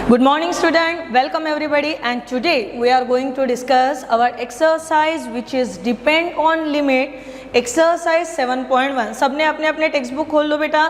Good morning student, welcome everybody, and today we are going to discuss our exercise which is depend on limit exercise 7.1। सबने अपने अपने text book खोल लो बेटा,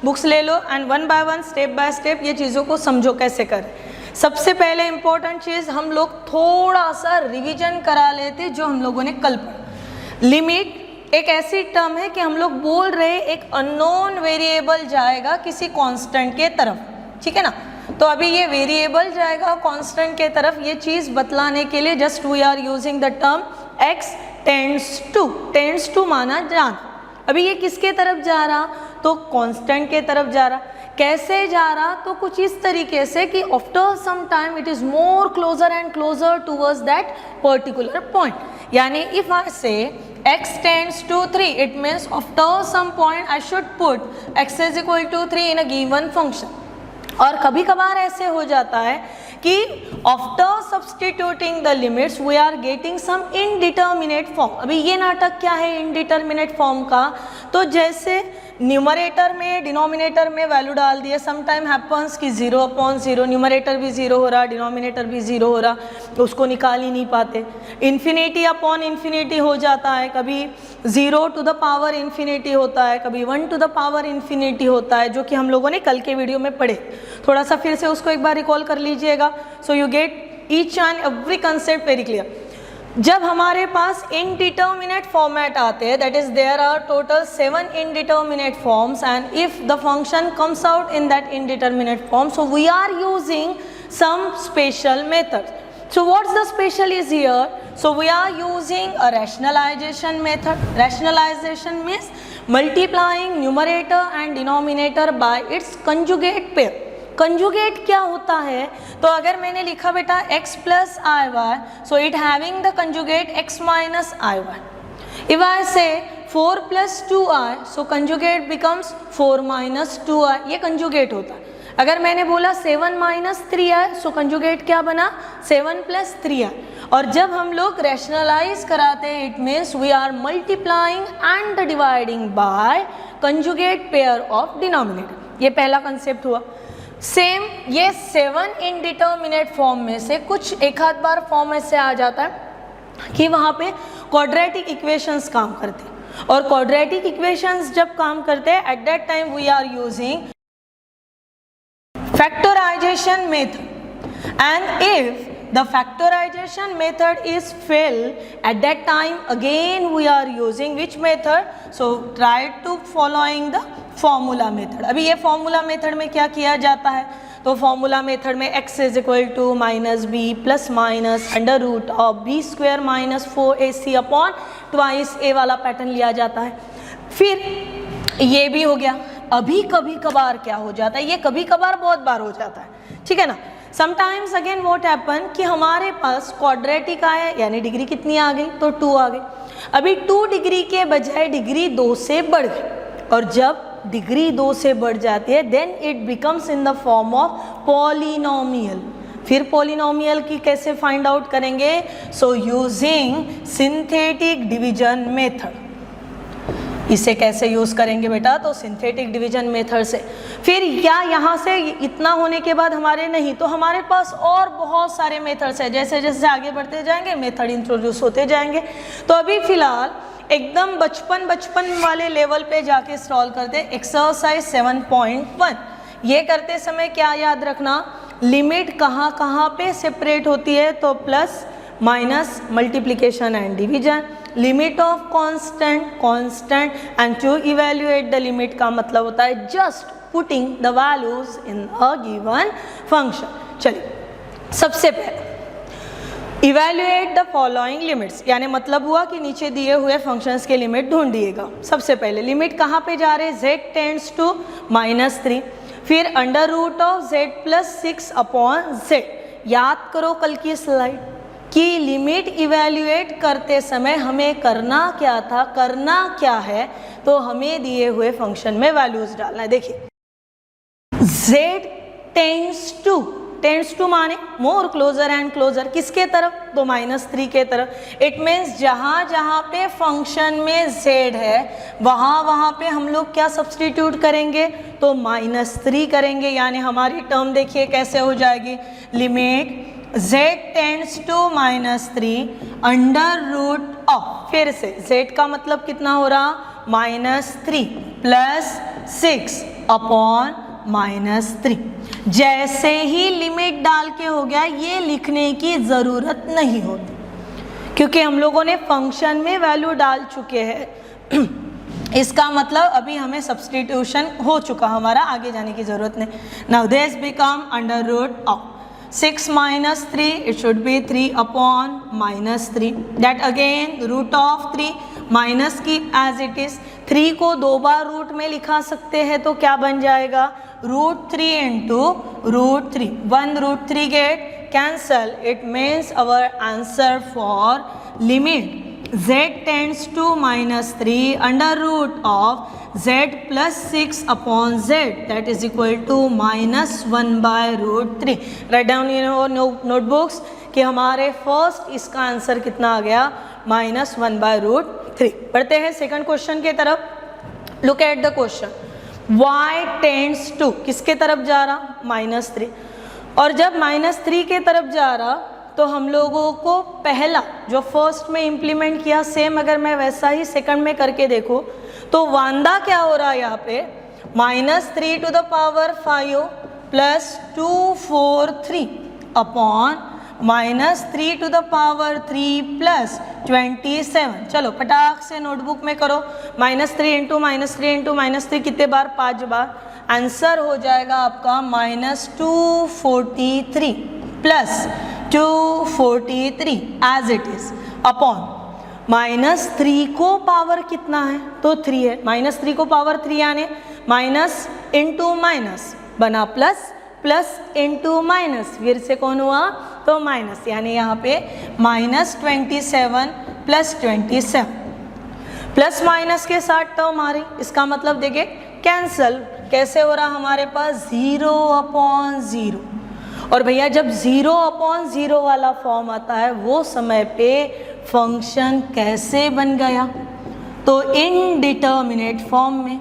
books ले लो and one by step ये चीज़ों को समझो कैसे करें। सबसे पहले इम्पोर्टेंट चीज़ हम लोग थोड़ा सा रिवीजन करा लेते जो हम लोगों ने कल पढ़ा। लिमिट एक ऐसी टर्म है कि हम लोग बोल रहे एक अननोन वेरिएबल जाएगा किसी कांस्टेंट के तरफ, ठीक है ना। तो अभी ये वेरिएबल जाएगा कांस्टेंट के तरफ, ये चीज़ बतलाने के लिए just we are using the term x tends to माना जाना। अभी ये किसके तरफ जा रहा, तो कांस्टेंट के तरफ जा रहा। कैसे जा रहा, तो कुछ इस तरीके से कि after some time it is more closer and closer towards that particular point. यानी if I say x tends to 3, it means after some point I should put x is equal to 3 in a given function। और कभी कभार ऐसे हो जाता है कि after substituting the limits we are getting some indeterminate form. अभी ये नाटक क्या है इनडिटर्मिनेट फॉर्म का, तो जैसे न्यूमरेटर में डिनोमिनेटर में वैल्यू डाल दिए, सम टाइम हैपन्स कि 0/0, न्यूमरेटर भी 0 हो रहा, डिनोमिनेटर भी 0 हो रहा, तो उसको निकाल ही नहीं पाते। इन्फिनिटी अपॉन इन्फिनिटी हो जाता है, कभी 0 टू द पावर इन्फिनिटी होता है, कभी 1 टू द पावर इन्फिनिटी होता है, जो कि हम लोगों ने कल के वीडियो में पढ़े। थोड़ा सा फिर से उसको एक बार रिकॉल कर लीजिएगा, so you get each and every concept very clear. जब हमारे पास इनडिटर्मिनेट फॉर्मेट आते हैं, that is there are total 7 indeterminate forms and if the function comes out in that indeterminate form, so we are using some special methods. So what's the special is here? So we are using a rationalization method. Rationalization means multiplying numerator and denominator by its conjugate pair. Conjugate क्या होता है, तो अगर मैंने लिखा बेटा x plus iy, so it having the conjugate x minus iy. If I say 4 plus 2i, so conjugate becomes 4 minus 2i, ये conjugate होता है। अगर मैंने बोला 7 minus 3i, so कंजुगेट क्या बना 7 plus 3i। और जब हम लोग रैशनलाइज कराते हैं, it means we are multiplying and dividing by conjugate pair of denominator. ये पहला कंसेप्ट हुआ। सेम ये 7 इनडिटर्मिनेट फॉर्म में से कुछ एक आध बार फॉर्म ऐसे आ जाता है कि वहाँ पे क्वाड्रेटिक इक्वेशंस काम करते हैं, और क्वाड्रेटिक इक्वेशंस जब काम करते हैं at that time we are using factorization method, and if the factorization method is failed, at that time again we are using which method, so try to following the formula method। अभी ये formula method में क्या किया जाता है, तो formula method में x is equal to minus b plus minus under root of b square minus 4ac upon twice a वाला पैटर्न लिया जाता है। फिर ये भी हो गया। अभी कभी कभार क्या हो जाता है, ये कभी कभार बहुत बार हो जाता है, ठीक है ना। समटाइम्स अगेन व्हाट हैपन कि हमारे पास क्वाड्रेटिक आया, यानी डिग्री कितनी आ गई, तो 2 आ गई। अभी 2 डिग्री के बजाय डिग्री 2 से बढ़ गई, और जब डिग्री 2 से बढ़ जाती है then it becomes in the form of polynomial. फिर पॉलिनोमियल की कैसे फाइंड आउट करेंगे, so using synthetic division method. इसे कैसे यूज़ करेंगे बेटा, तो सिंथेटिक डिवीजन मेथड से। फिर या यहाँ से इतना होने के बाद हमारे नहीं, तो हमारे पास और बहुत सारे मेथड्स हैं, जैसे जैसे आगे बढ़ते जाएंगे मेथड इंट्रोड्यूस होते जाएंगे। तो अभी फ़िलहाल एकदम बचपन वाले लेवल पे जाके सॉल्व करते हैं एक्सरसाइज 7.1। ये करते समय क्या याद रखना, लिमिट कहाँ कहाँ पे सेपरेट होती है, तो plus minus multiplication and division, limit of constant and to evaluate the limit का मतलब होता है just putting the values in a given function. चलिए सबसे पहले इवेल्युएट द फॉलोइंग लिमिट्स, यानी मतलब हुआ कि नीचे दिए हुए फंक्शंस के लिमिट ढूंढिएगा। सबसे पहले लिमिट कहाँ पे जा रहे, z टेंड्स टू -3, फिर under root of z plus 6 upon z। याद करो कल की स्लाइड कि लिमिट इवेल्युएट करते समय हमें करना क्या था, करना क्या है, तो हमें दिए हुए फंक्शन में वैल्यूज डालना है। देखिए z टेंड्स टू माने मोर, क्लोजर एंड क्लोजर, किसके तरफ? तो -3 के तरफ। इट मीन्स जहाँ जहाँ पे फंक्शन में z है वहाँ पे हम लोग क्या सब्सटीट्यूट करेंगे? तो -3 करेंगे, यानी हमारी टर्म देखिए कैसे हो जाएगी, limit z tends to -3 under root of, फिर से z का मतलब कितना हो रहा? -3 प्लस 6 अपॉन -3। जैसे ही लिमिट डाल के हो गया, ये लिखने की ज़रूरत नहीं होती क्योंकि हम लोगों ने फंक्शन में वैल्यू डाल चुके हैं। इसका मतलब अभी हमें सब्सटीट्यूशन हो चुका, हमारा आगे जाने की ज़रूरत नहीं। Now this become under root of 6 minus 3, it should be 3 upon -3, that again root of 3, minus की एज इट इज। 3 को 2 बार रूट में लिखा सकते हैं तो क्या बन जाएगा? √3 into √3, 1 √3 get cancel. It means our answer for limit z tends to -3 under root of z plus 6 upon z, that is equal to -1/√3। Write down in your notebooks कि हमारे फर्स्ट इसका आंसर कितना आ गया? -1/√3। पढ़ते हैं सेकंड क्वेश्चन के तरफ। Look at the question. y tends to किसके तरफ जा रहा? -3। और जब -3 के तरफ जा रहा तो हम लोगों को पहला जो फर्स्ट में इम्प्लीमेंट किया सेम अगर मैं वैसा ही सेकंड में करके देखो तो वांदा क्या हो रहा है यहाँ पे? -3 to the power 5 plus 243 upon -3 to the power 3 plus 27। चलो फटाक से नोटबुक में करो। -3 इंटू -3 कितने बार? 5 बार। आंसर हो जाएगा आपका -243 plus 243 as it is upon -3 को पावर कितना है? तो 3 है। -3 को पावर 3 यानी माइनस इंटू माइनस बना प्लस, प्लस इंटू माइनस फिर से कौन हुआ? तो माइनस, यानी यहाँ पे -27 प्लस 27 प्लस माइनस के साथ टर्म आ रही, इसका मतलब देखिए कैंसल। कैसे हो रहा हमारे पास? 0/0। और भैया जब 0/0 वाला फॉर्म आता है वो समय पे फंक्शन कैसे बन गया? तो इनडिटर्मिनेट फॉर्म में।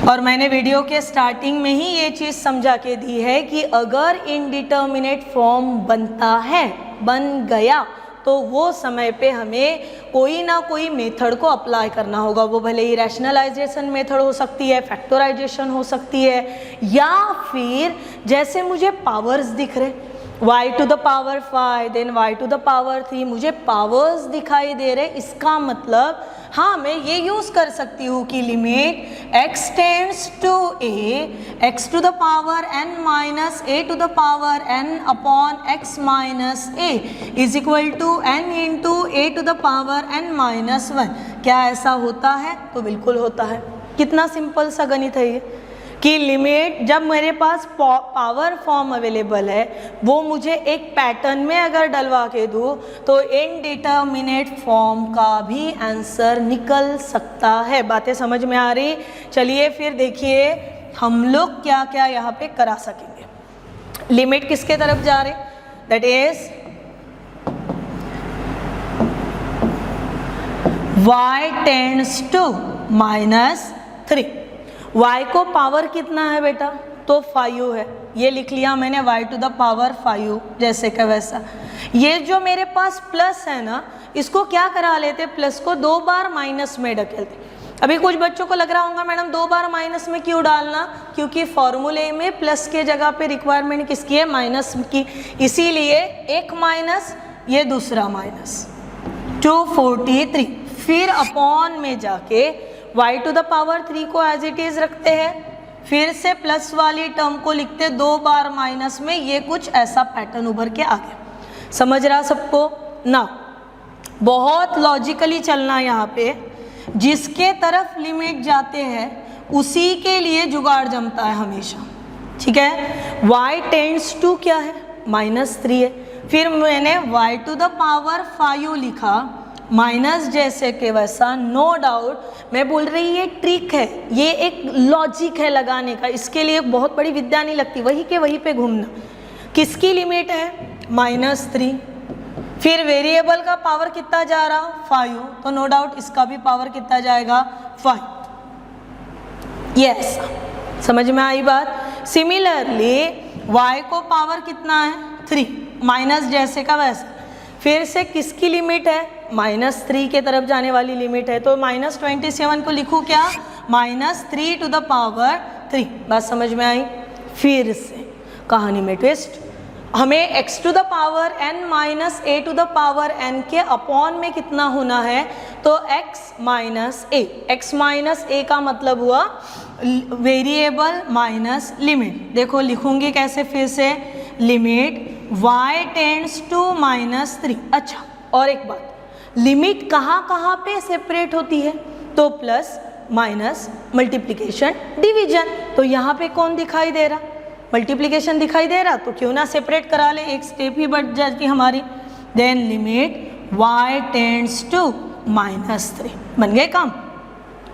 और मैंने वीडियो के स्टार्टिंग में ही ये चीज़ समझा के दी है कि अगर इनडिटर्मिनेट फॉर्म बनता है, बन गया, तो वो समय पे हमें कोई ना कोई मेथड को अप्लाई करना होगा। वो भले ही रैशनलाइजेशन मेथड हो सकती है, फैक्टराइजेशन हो सकती है, या फिर जैसे मुझे पावर्स दिख रहे y to the power 5 then y to the power 3, मुझे पावर्स दिखाई दे रहे, इसका मतलब हाँ मैं ये यूज़ कर सकती हूँ कि limit x tends to a x to the power n minus a to the power n upon x minus a is equal to n into a to the power n minus 1। क्या ऐसा होता है? तो बिल्कुल होता है। कितना simple सा गणित है ये कि लिमिट जब मेरे पास पावर फॉर्म अवेलेबल है वो मुझे एक पैटर्न में अगर डलवा के दूँ तो इनडिटर्मिनेट फॉर्म का भी आंसर निकल सकता है। बातें समझ में आ रही? चलिए फिर देखिए हम लोग क्या क्या यहाँ पे करा सकेंगे। लिमिट किसके तरफ जा रहे? That is y tends to -3। y को पावर कितना है बेटा? तो 5 है। ये लिख लिया मैंने y टू द पावर 5 जैसे का वैसा। ये जो मेरे पास प्लस है ना, इसको क्या करा लेते? प्लस को 2 बार माइनस में ढकेलते। अभी कुछ बच्चों को लग रहा होगा मैडम 2 बार माइनस में क्यों डालना? क्योंकि फॉर्मूले में प्लस के जगह पे रिक्वायरमेंट किसकी है? माइनस की। इसीलिए एक माइनस, ये दूसरा माइनस 243, फिर अपॉन में जाके y टू द पावर 3 को एज इट इज रखते हैं, फिर से प्लस वाली टर्म को लिखते 2 बार माइनस में। ये कुछ ऐसा पैटर्न उभर के आ गया। समझ रहा सबको ना? बहुत लॉजिकली चलना यहाँ पे। जिसके तरफ लिमिट जाते हैं उसी के लिए जुगाड़ जमता है हमेशा, ठीक है। y टेंड्स टू क्या है? -3 है। फिर मैंने y टू द पावर 5 लिखा माइनस जैसे के वैसा, नो डाउट। मैं बोल रही ये ट्रिक है, ये एक लॉजिक है लगाने का, इसके लिए बहुत बड़ी विद्या नहीं लगती, वही के वहीं पे घूमना। किसकी लिमिट है? -3। फिर वेरिएबल का पावर कितना जा रहा? 5, तो नो डाउट इसका भी पावर कितना जाएगा? 5। यस, समझ में आई बात। सिमिलरली y को पावर कितना है? 3, माइनस जैसे का वैसा। फिर से किसकी लिमिट है? -3 के तरफ जाने वाली लिमिट है, तो -27 को लिखूँ क्या? -3 टू द पावर 3। बात समझ में आई? फिर से कहानी में ट्विस्ट, हमें x to the power n minus a to the power n के अपॉन में कितना होना है? तो x माइनस a का मतलब हुआ वेरिएबल माइनस लिमिट। देखो लिखूंगी कैसे फिर से, लिमिट y टेंड्स टू -3। अच्छा, और एक बात, लिमिट कहाँ कहाँ पे सेपरेट होती है? तो प्लस माइनस, मल्टीप्लिकेशन, डिवीजन। तो यहाँ पे कौन दिखाई दे रहा? मल्टीप्लिकेशन दिखाई दे रहा, तो क्यों ना सेपरेट करा ले, एक स्टेप ही बढ़ जाती हमारी। Then limit y tends to -3, बन गए काम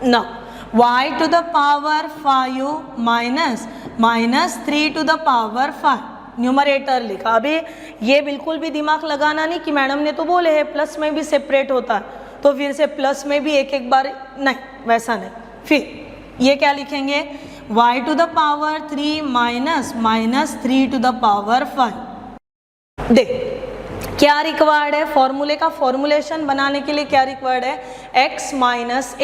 ना। y to the power 5 minus -3 to the power 5, numerator लिखा। अभी ये बिल्कुल भी दिमाग लगाना नहीं कि मैडम ने तो बोले है प्लस में भी सेपरेट होता है, तो फिर से प्लस में भी एक एक बार, नहीं वैसा नहीं। फिर ये क्या लिखेंगे? y to the power 3 minus -3 to the power 5। देख क्या रिक्वायर्ड है? फॉर्मूले का फॉर्मुलेशन बनाने के लिए क्या रिक्वायर्ड है? x माइनस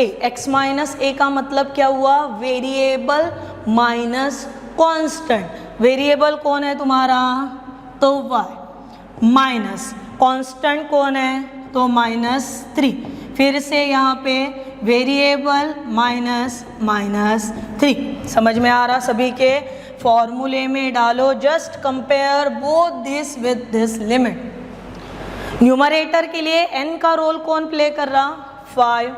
a का मतलब क्या हुआ? Variable minus constant. वेरिएबल कौन है तुम्हारा? तो y, माइनस कांस्टेंट कौन है? तो -3। फिर से यहाँ पे वेरिएबल -3। समझ में आ रहा सभी के? फॉर्मूले में डालो, just compare both this with this limit. Numerator के लिए n का रोल कौन प्ले कर रहा? 5।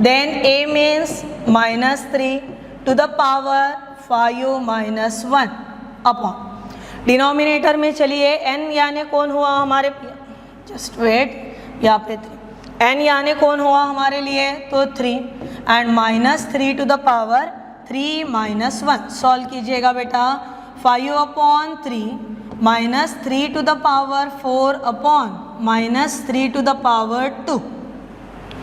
Then a means -3 to the power 5 minus 1 upon. Denominator में चलिए n यानी कौन हुआ हमारे? जस्ट वेट, यहाँ पे 3। n यानी कौन हुआ हमारे लिए? तो 3 and -3 to the power 3 minus 1। Solve कीजिएगा बेटा। 5 upon 3 -3 to the power 4 upon -3 to the power 2।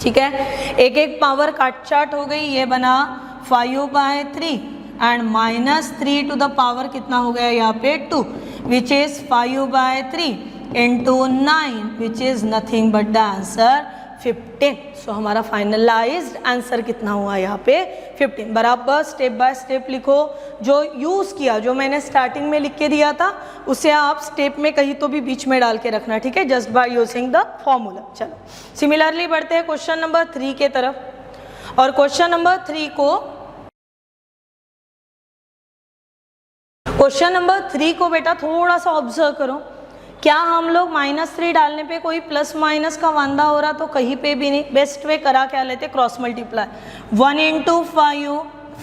ठीक है, एक एक पावर काट चाट हो गई। ये बना 5/3 एंड -3 टू द पावर कितना हो गया यहाँ पे? 2, which is 5/3 into 9, which is nothing but the answer 15। सो हमारा फाइनलाइज्ड आंसर कितना हुआ यहाँ पे? 15। बराबर स्टेप बाय स्टेप लिखो। जो यूज़ किया, जो मैंने स्टार्टिंग में लिख के दिया था, उसे आप स्टेप में कहीं तो भी बीच में डाल के रखना, ठीक है, just by using the formula. चलो सिमिलरली बढ़ते हैं क्वेश्चन नंबर 3 के तरफ। और क्वेश्चन नंबर 3 को बेटा थोड़ा सा ऑब्जर्व करो। क्या हम लोग -3 डालने पे कोई प्लस माइनस का वांदा हो रहा? तो कहीं पे भी नहीं। बेस्ट वे करा क्या लेते? Cross multiply. 1 ×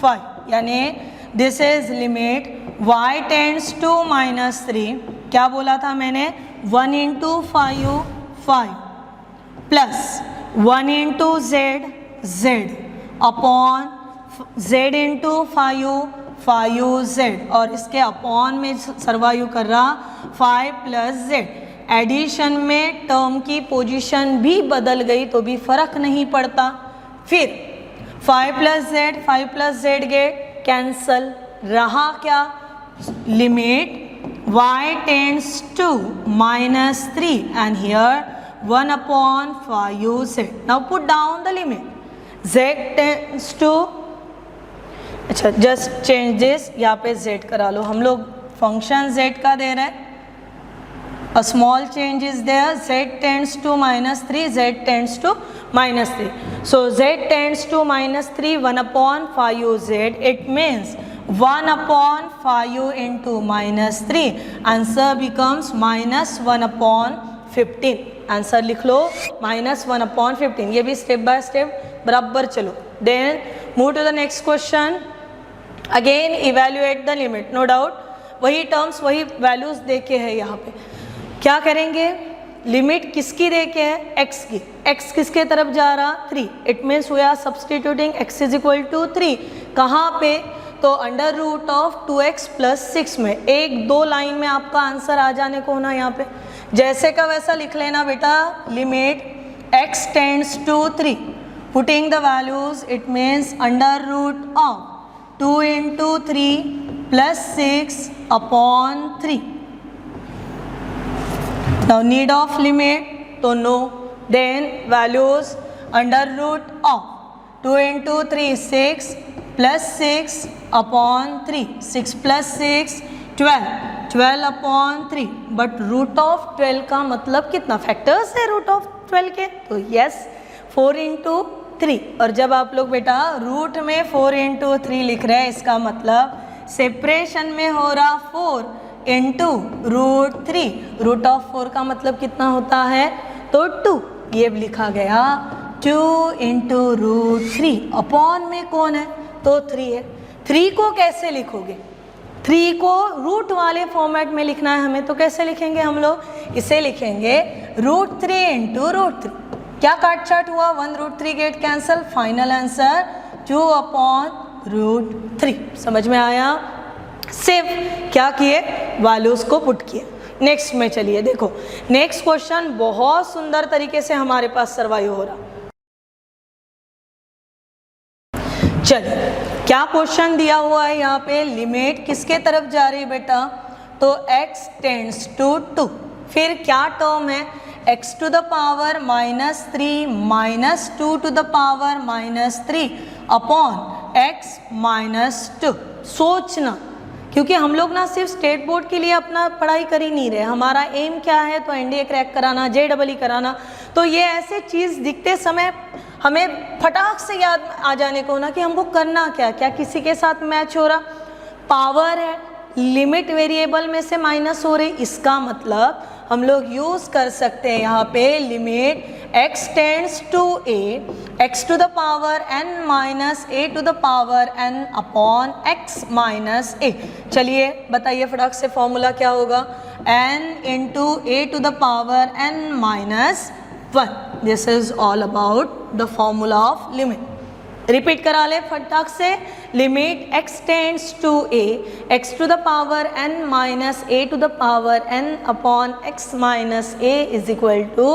5, यानी this is limit y tends to -3। क्या बोला था मैंने? 1 × 5 plus 1 × z upon z × 5z, और इसके अपॉन में सरवाइव कर रहा 5 + z। एडिशन में टर्म की पोजीशन भी बदल गई तो भी फर्क नहीं पड़ता। फिर 5 + z गेट कैंसल, रहा क्या? Limit y tends to -3 and here 1/5z। Now put down the limit. z tends to, अच्छा जस्ट चेंज दिस, यहाँ पे z करा लो। हम लोग फंक्शन z का दे रहे हैं। A small change is there. z tends to -3, z tends to -3। So z tends to -3, 1/5z। It means 1/5 into -3। Answer becomes -1/15। Answer लिख लो -1/15। ये भी स्टेप बाय स्टेप बराबर चलो। Then move to the next question. Again evaluate the limit. No doubt वही terms वही values देके है। यहाँ पे क्या करेंगे? लिमिट किसकी देके है, x की, x किसके तरफ जा रहा, 3, it means we are substituting x is equal to 3, कहाँ पे, तो under root of 2x plus 6 में, एक दो लाइन में आपका आंसर आ जाने को होना, यहाँ पे जैसे का वैसा लिख लेना बेटा, limit x tends to 3, putting the values, it means under root of 2 into 3 plus 6 upon 3. Now need of limit, तो no, then values under root of 2 into 3 6 plus 6 upon 3, 6 plus 6 12, 12 upon 3, but root of 12 का मतलब कितना factors है root of 12 के, तो yes 4 into 3. और जब आप लोग बेटा रूट में 4 into 3 लिख रहे हैं, इसका मतलब सेपरेशन में हो रहा 4 इंटू रूट 3, रूट ऑफ 4 का मतलब कितना होता है, तो 2, ये लिखा गया 2 इंटू रूट 3, अपॉन में कौन है, तो 3 है. 3 को कैसे लिखोगे, 3 को रूट वाले फॉर्मेट में लिखना है हमें, तो कैसे लिखेंगे हम लोग, इसे लिखेंगे रूट 3 इंटू रूट 3. क्या काट चाट हुआ, 1 root 3 get cancel, final answer 2 upon root 3. समझ में आया, सिर्फ क्या किए, वैल्यूज को पुट किए. नेक्स्ट में चलिए देखो, नेक्स्ट क्वेश्चन बहुत सुंदर तरीके से हमारे पास सर्वाइव हो रहा. चलिए क्या क्वेश्चन दिया हुआ है यहाँ पे, लिमिट किसके तरफ जा रही है बेटा, तो x टेंड्स टू 2, फिर क्या टर्म है, x to the power -3 minus 2 to the power -3 upon x -2. सोचना, क्योंकि हम लोग ना सिर्फ स्टेट बोर्ड के लिए अपना पढ़ाई कर ही नहीं रहे, हमारा एम क्या है, तो एनडीए क्रैक कराना, JEE कराना. तो ये ऐसे चीज़ दिखते समय हमें फटाक से याद आ जाने को ना कि हमको करना क्या, क्या किसी के साथ मैच हो रहा, पावर है, लिमिट वेरिएबल में से माइनस हो रही, इसका मतलब हम लोग यूज़ कर सकते हैं यहाँ पे limit x tends to a, x to the power n minus a to the power n upon x minus a. चलिए बताइए फटाक से, फॉर्मूला क्या होगा, n into a to the power n minus 1. This is all about the formula of limit. Repeat करा ले फटाक से, limit x tends to a, x to the power n minus a to the power n upon x minus a is equal to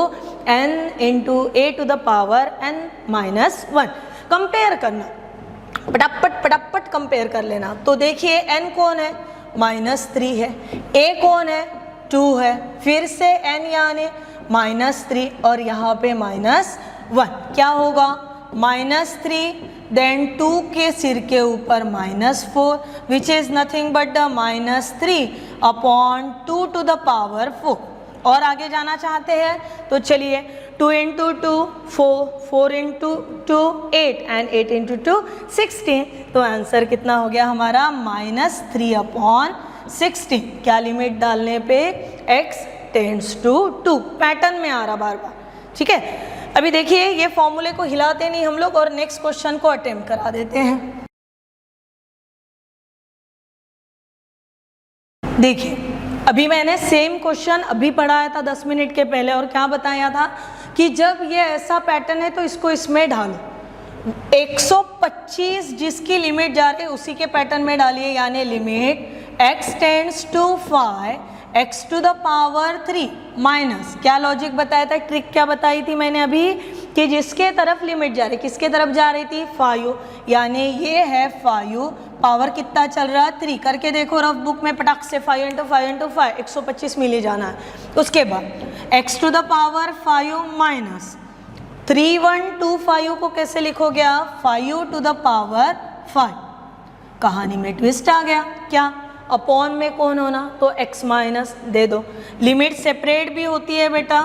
n into a to the power n minus 1. Compare करना, पटापट compare कर लेना. तो देखिए n कौन है, -3 है, a कौन है, 2 है, फिर से n यानी -3 और यहाँ पे -1. क्या होगा, -3 देन 2 के सिर के ऊपर -4 which is nothing but the -3 upon 2 to the power 4. और आगे जाना चाहते हैं तो चलिए 2 इंटू 2 4, 4 इंटू 2 8 एंड 8 इंटू 2 16. तो आंसर कितना हो गया हमारा, -3 अपॉन 16. क्या लिमिट डालने पे, x टेंड्स टू 2. पैटर्न में आ रहा बार बार, ठीक है. अभी देखिए ये फॉर्मूले को हिलाते नहीं हम लोग और नेक्स्ट क्वेश्चन को अटेम्प्ट करा देते हैं. देखिए अभी मैंने सेम क्वेश्चन अभी पढ़ाया था 10 मिनट के पहले, और क्या बताया था कि जब ये ऐसा पैटर्न है तो इसको इसमें डालो. 125 जिसकी लिमिट जा रही है उसी के पैटर्न में डालिए, यानी limit x tends to 5 x to the power 3 minus, क्या लॉजिक बताया था, ट्रिक क्या बताई थी मैंने अभी, कि जिसके तरफ लिमिट जा रही, किसके तरफ जा रही थी, 5, यानी ये है 5, पावर कितना चल रहा है 3. करके देखो रफ बुक में पटाख से, 5 इंटू 5 इंटू 5 125 मिल ही जाना है. उसके बाद x to the power 5 minus 3125 को कैसे लिखोगे आप, 5 टू द पावर 5. कहानी में ट्विस्ट आ गया, क्या, अपॉन में कौन होना, तो x माइनस दे दो. लिमिट सेपरेट भी होती है बेटा,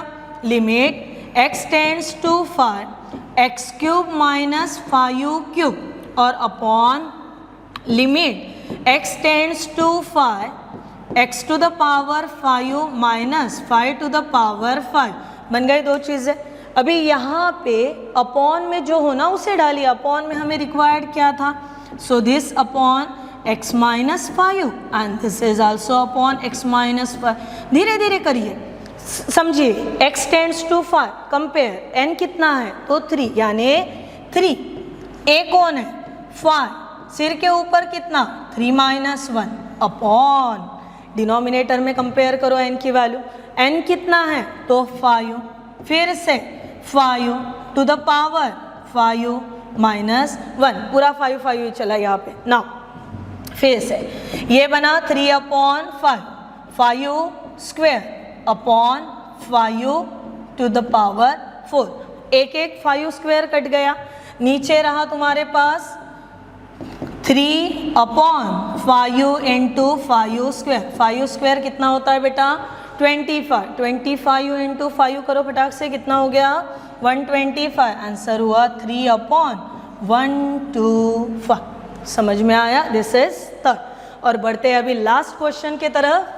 limit x tends to 5 x cube minus 5 cube और upon limit x tends to 5 x to the power 5 minus 5 to the power 5. बन गई दो चीज़ें. अभी यहाँ पे अपॉन में जो होना उसे डालिए, अपॉन में हमें रिक्वायर्ड क्या था, so this upon x minus 5 and this is also upon x minus 5. धीरे धीरे करिए, समझिए, x tends to 5, compare n कितना है तो 3, यानी 3, a कौन है 5, सिर के ऊपर कितना 3 माइनस 1 अपॉन, डिनोमिनेटर में कंपेयर करो n की वैल्यू, n कितना है तो 5, फिर से 5 टू द पावर 5 माइनस 1, पूरा 5 5 चला यहाँ पे ना, फिर से ये बना 3 upon 5, 5 square upon 5 to the power 4, एक एक 5 स्क्वायर कट गया, नीचे रहा तुम्हारे पास 3 अपॉन 5 इंटू 5 स्क्वायर, 5 स्क्वायर कितना होता है बेटा 25, 25 इंटू 5 करो फटाक से, कितना हो गया 125, आंसर हुआ 3 अपॉन 125, समझ में आया, दिस इज थर्ड। और बढ़ते अभी लास्ट क्वेश्चन के तरफ,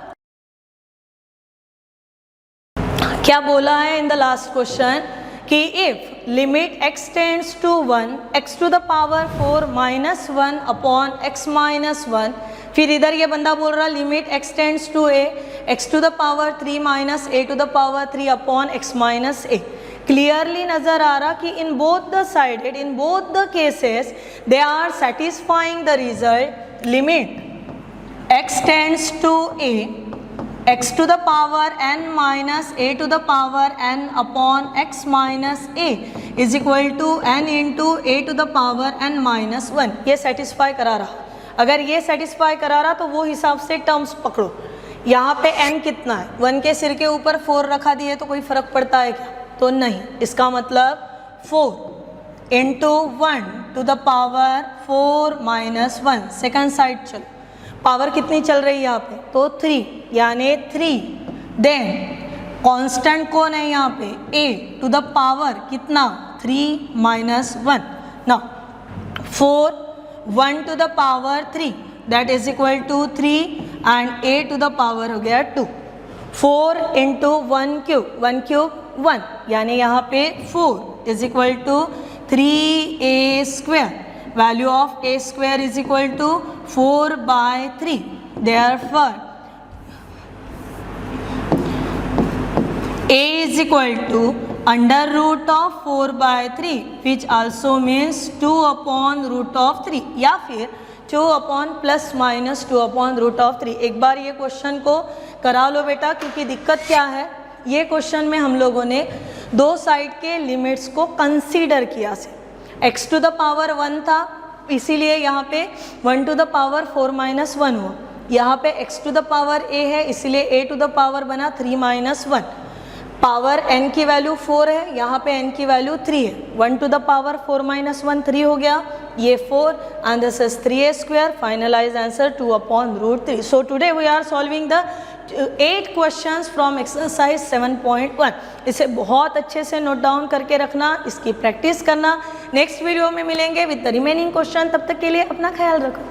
क्या बोला है इन द लास्ट क्वेश्चन कि if limit x tends to 1, x to the power 4 minus 1 upon x minus 1, फिर इधर ये बंदा बोल रहा limit x tends to a, x to the power 3 minus a to the power 3 upon x minus a, clearly नजर आ रहा कि in both the sided, in both the cases they are satisfying the result limit x tends to a, x to the power n minus a to the power n upon x minus a is equal to n into a to the power n minus 1, ये satisfy करा रहा, अगर ये satisfy करा रहा तो वो हिसाब से टर्म्स पकड़ो, यहाँ पे n कितना है, 1 के सिर के ऊपर 4 रखा दिए तो कोई फर्क पड़ता है क्या, तो नहीं, इसका मतलब 4 into 1 to the power 4 minus 1, second side चलो, पावर कितनी चल रही है यहाँ पे तो 3, यानी 3, देन कांस्टेंट कौन है यहाँ पे a टू द पावर कितना 3 माइनस 1, ना 4 1 to the power 3 that is equal to 3 and a to the power हो गया 2, 4 इंटू 1 क्यूब 1, यानी यहाँ पे 4 is equal to 3a square, value of a square is equal to 4 by 3, therefore a is equal to under root of 4 by 3 which also means 2 upon root of 3, या फिर 2 upon plus minus 2 upon root of 3। एक बार ये question को करा लो बेटा, क्योंकि दिक्कत क्या है, ये क्वेश्चन में हम लोगों ने दो साइड के लिमिट्स को कंसीडर किया से, x टू द पावर 1 था इसीलिए यहाँ पे 1 टू द पावर 4 माइनस 1 हुआ, यहाँ पे x to the power a है इसलिए a टू द पावर बना 3 माइनस 1, पावर n की वैल्यू 4 है, यहाँ पे n की वैल्यू 3 है, 1 टू द पावर 4 माइनस 1 3 हो गया, ये 4 and this is 3a square, finalize answer 2 upon root 3। So today we are solving the 8 questions from exercise 7.1, इसे बहुत अच्छे से नोट डाउन करके रखना, इसकी प्रैक्टिस करना, नेक्स्ट वीडियो में मिलेंगे विद द रिमेनिंग क्वेश्चन, तब तक के लिए अपना ख्याल रखो।